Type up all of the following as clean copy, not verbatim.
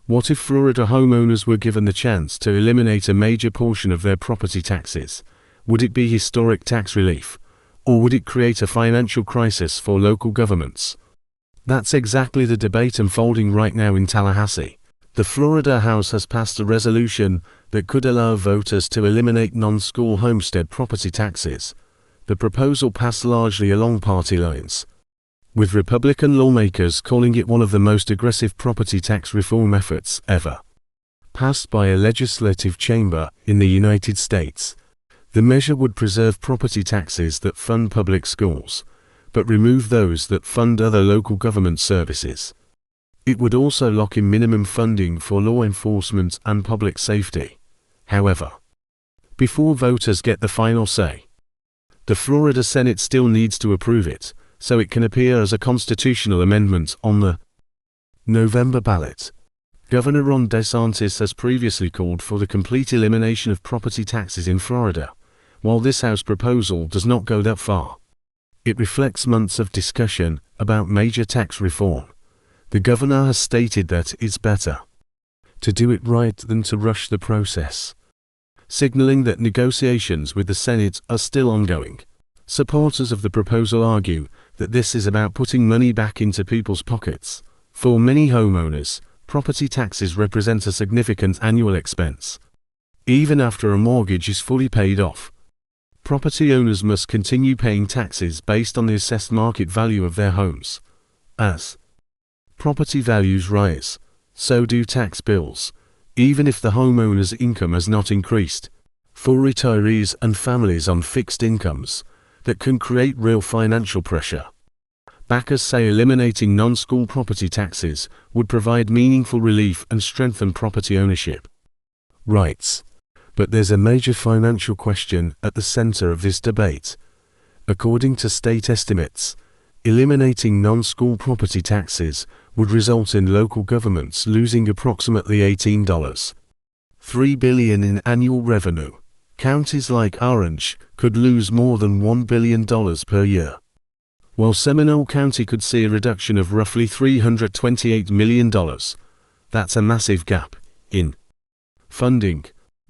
What if Florida homeowners were given the chance to eliminate a major portion of their property taxes? Would it be historic tax relief, or would it create a financial crisis for local governments? That's exactly the debate unfolding right now in Tallahassee. The Florida House has passed a resolution that could allow voters to eliminate non-school homestead property taxes. The proposal passed largely along party lines, with Republican lawmakers calling it one of the most aggressive property tax reform efforts ever passed by a legislative chamber in the United States. The measure would preserve property taxes that fund public schools, but remove those that fund other local government services. It would also lock in minimum funding for law enforcement and public safety. However, before voters get the final say, the Florida Senate still needs to approve it, so it can appear as a constitutional amendment on the November ballot. Governor Ron DeSantis has previously called for the complete elimination of property taxes in Florida. While this House proposal does not go that far, it reflects months of discussion about major tax reform. The governor has stated that it's better to do it right than to rush the process, signaling that negotiations with the Senate are still ongoing. Supporters of the proposal argue that this is about putting money back into people's pockets. For many homeowners, property taxes represent a significant annual expense. Even after a mortgage is fully paid off, property owners must continue paying taxes based on the assessed market value of their homes. As property values rise, so do tax bills, even if the homeowner's income has not increased. For retirees and families on fixed incomes, that can create real financial pressure. Backers say eliminating non-school property taxes would provide meaningful relief and strengthen property ownership rights. But there's a major financial question at the center of this debate. According to state estimates, eliminating non-school property taxes would result in local governments losing approximately $18.3 billion in annual revenue. Counties like Orange could lose more than $1 billion per year, while Seminole County could see a reduction of roughly $328 million. That's a massive gap in funding.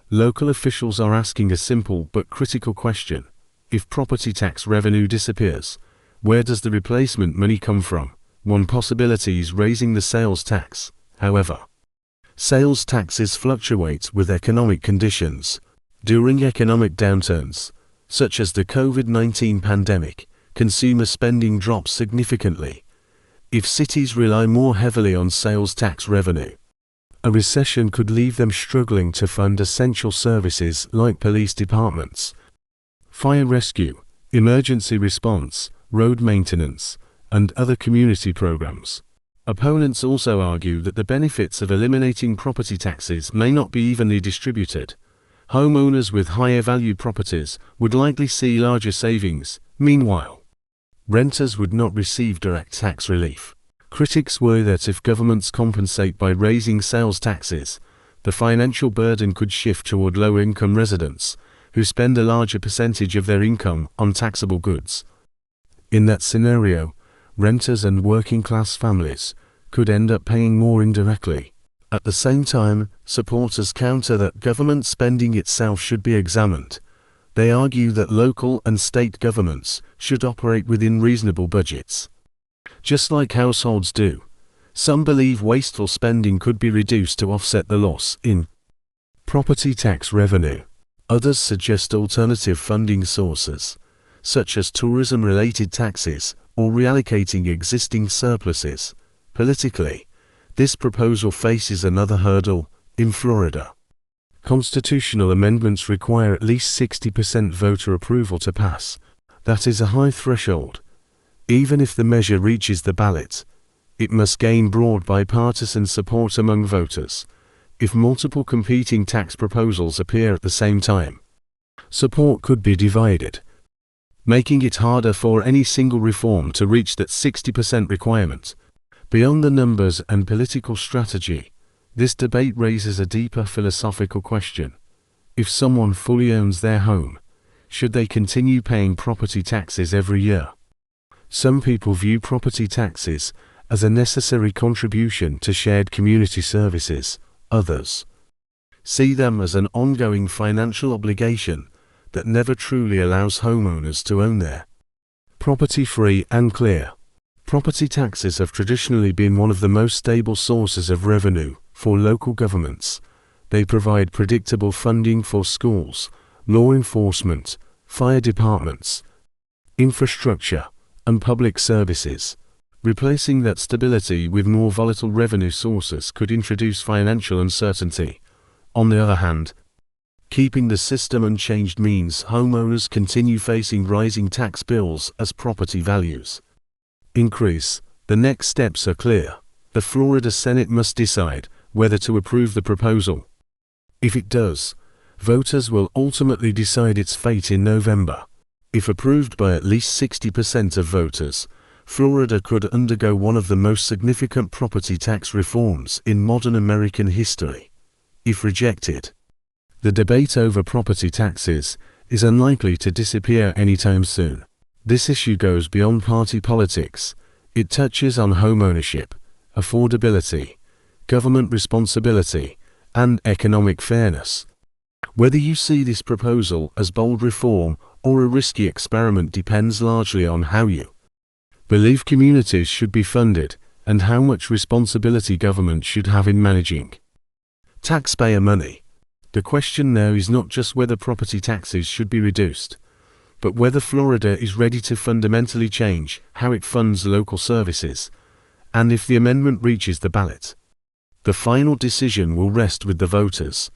Local officials are asking a simple but critical question. If property tax revenue disappears, where does the replacement money come from? One possibility is raising the sales tax. However, sales taxes fluctuate with economic conditions. During economic downturns, such as the COVID-19 pandemic, consumer spending drops significantly. If cities rely more heavily on sales tax revenue, a recession could leave them struggling to fund essential services like police departments, fire rescue, emergency response, road maintenance, and other community programs. Opponents also argue that the benefits of eliminating property taxes may not be evenly distributed. Homeowners with higher value properties would likely see larger savings. Meanwhile, renters would not receive direct tax relief. Critics worry that if governments compensate by raising sales taxes, the financial burden could shift toward low-income residents, who spend a larger percentage of their income on taxable goods. In that scenario, renters and working-class families could end up paying more indirectly. At the same time, supporters counter that government spending itself should be examined. They argue that local and state governments should operate within reasonable budgets, just like households do. Some believe wasteful spending could be reduced to offset the loss in property tax revenue. Others suggest alternative funding sources, such as tourism-related taxes or reallocating existing surpluses. Politically, this proposal faces another hurdle. In Florida, constitutional amendments require at least 60% voter approval to pass. That is a high threshold. Even if the measure reaches the ballot, it must gain broad bipartisan support among voters. If multiple competing tax proposals appear at the same time, support could be divided, making it harder for any single reform to reach that 60% requirement. Beyond the numbers and political strategy, this debate raises a deeper philosophical question. If someone fully owns their home, should they continue paying property taxes every year? Some people view property taxes as a necessary contribution to shared community services. Others see them as an ongoing financial obligation that never truly allows homeowners to own their property free and clear. Property taxes have traditionally been one of the most stable sources of revenue for local governments. They provide predictable funding for schools, law enforcement, fire departments, infrastructure, and public services. Replacing that stability with more volatile revenue sources could introduce financial uncertainty. On the other hand, keeping the system unchanged means homeowners continue facing rising tax bills as property values increase. The next steps are clear. The Florida Senate must decide whether to approve the proposal. If it does, voters will ultimately decide its fate in November. If approved by at least 60% of voters, Florida could undergo one of the most significant property tax reforms in modern American history. If rejected, the debate over property taxes is unlikely to disappear anytime soon. This issue goes beyond party politics. It touches on homeownership, affordability, government responsibility, and economic fairness. Whether you see this proposal as bold reform or a risky experiment depends largely on how you believe communities should be funded and how much responsibility government should have in managing taxpayer money. The question now is not just whether property taxes should be reduced, but whether Florida is ready to fundamentally change how it funds local services, and if the amendment reaches the ballot. The final decision will rest with the voters.